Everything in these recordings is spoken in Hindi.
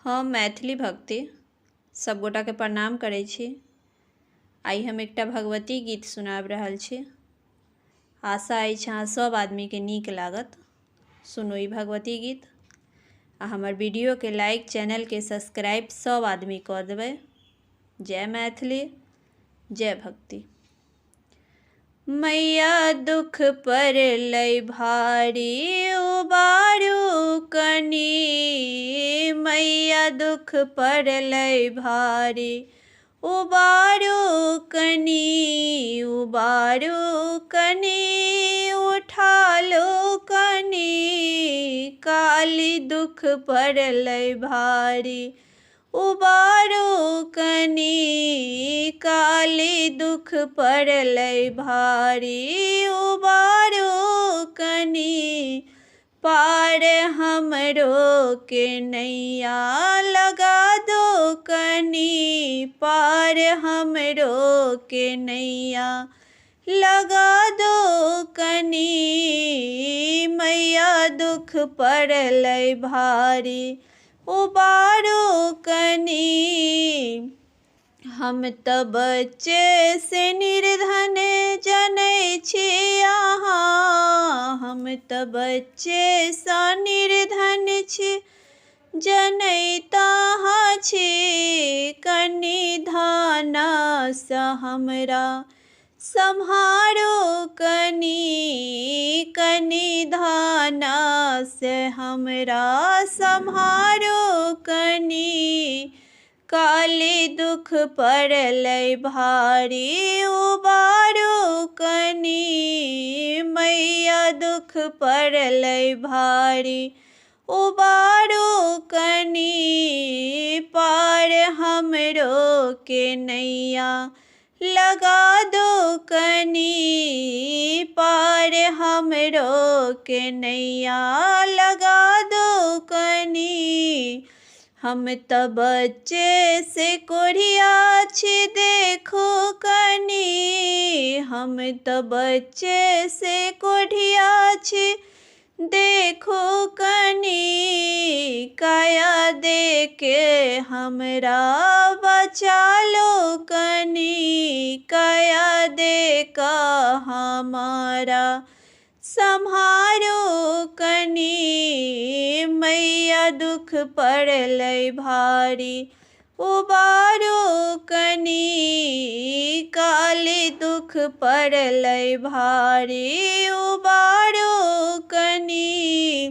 हम मैथिली भक्ति सब गोटा के प्रणाम करै छी। आइ हम एकटा भगवती गीत सुनाबि रहल छी। आशा अछि अहाँ सब आदमी के नीक लागत। सुनू ई भगवती गीत आ हमर वीडियो के लाइक, चैनल के सब्सक्राइब सब आदमी कऽ देबै। जय मैथिली, जय भक्ति। मैया दुख पड़लै भारी उबारू कनी, मैया दुख पड़लै भारी उबारू कनी, उबारू कनी उठा लो कनी, काली दुख पड़लै भारी उबारू कनी, काली दुख पड़लै भारी उबारू कनी, पार हमरो के नैया लगा दो कनी, पार हमरो के नैया लगा दो कनी, मैया दुख पड़लै भारी उबारू कनी। हम तऽ बच्चे से निर्धन जनै छी अहाँ, हम तऽ बच्चे सँ निर्धन छी जनैत अहाँ छी, कनि धाना सँ हमरा सम्हारो कनी, कनि धाना से हमरा सम्हारो कनी, काली दुख पड़लै भारी उबारू कनी, मैया दुख पड़लै भारी उबारू कनी, पार हमरो के नैया लगा दो कनी, पार हमरो के नैया लगा दो कनी। हम तऽ बच्चे से कोढ़िया छी देखो कनी, हम तऽ बच्चे से कोढ़िया छी देखो कनी, काया दे के हमरा बचा लो कनी, काया दे का हमारा सम्हारो कनी, मैया दुख पड़लै भारी उबारू कनी, काली दुख पड़लै भारी उबारू कनी,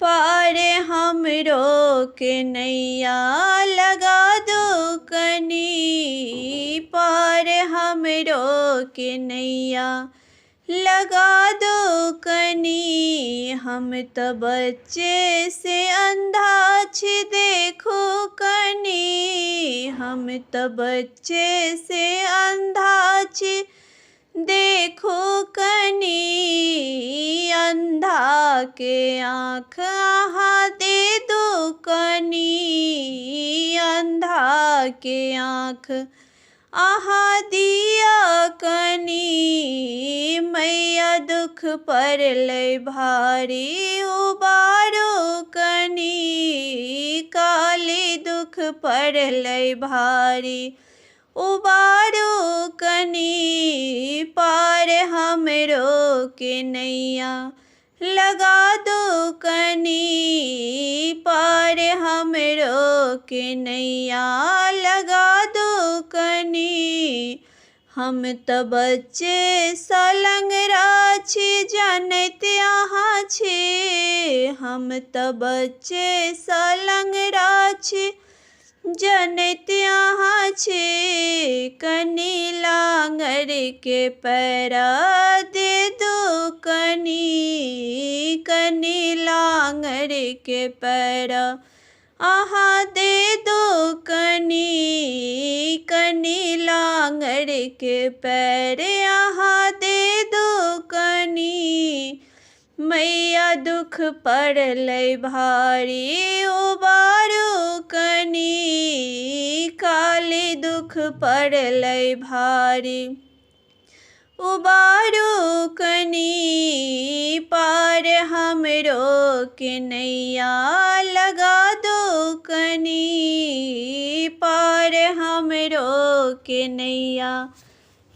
पार हमरो के नैया लगा दो कनी, पार हमरो के नैया लगा दो कनी। हम तऽ बच्चे से अंधा छी देखो कनी, हम तऽ बच्चे से अंधा छी देखो कनी, अंधा के आँख अहाँ दे दो कनी, अंधा के आँख अहाँ दिया कनी, मैया दुख पड़लै भारी उबारू कनी, काली दुख पड़लै भारी उबारू कनी, पार हमरो के नैया लगा दो कनी, पार हमरो के नैया लगा दो कनी। हम तऽ बच्चे सँ लंगड़ा छी जनैत अहाँ छी, हम तऽ बच्चे सँ लंगड़ा छी जनैत अहाँ छी, कनि लांगर के पैरा दे दो कनी, कनि लांगर के पैरा अहाँ दे दो कनी, कनि लांगर के पैर अहाँ दे दो कनी, मैया दुख पड़लै भारी उबारू कनी, काली दुख पड़लै भारी उबारू कनी, पार हमरो के नैया लगा दो पार हमरो के नैया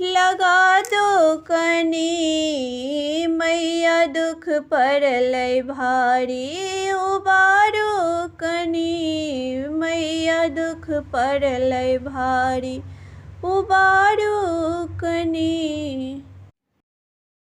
लगा दो कनी। मैया दुख पड़लै भारी उबारो कनी। मैया दुख पड़लै भारी उबारो कनी।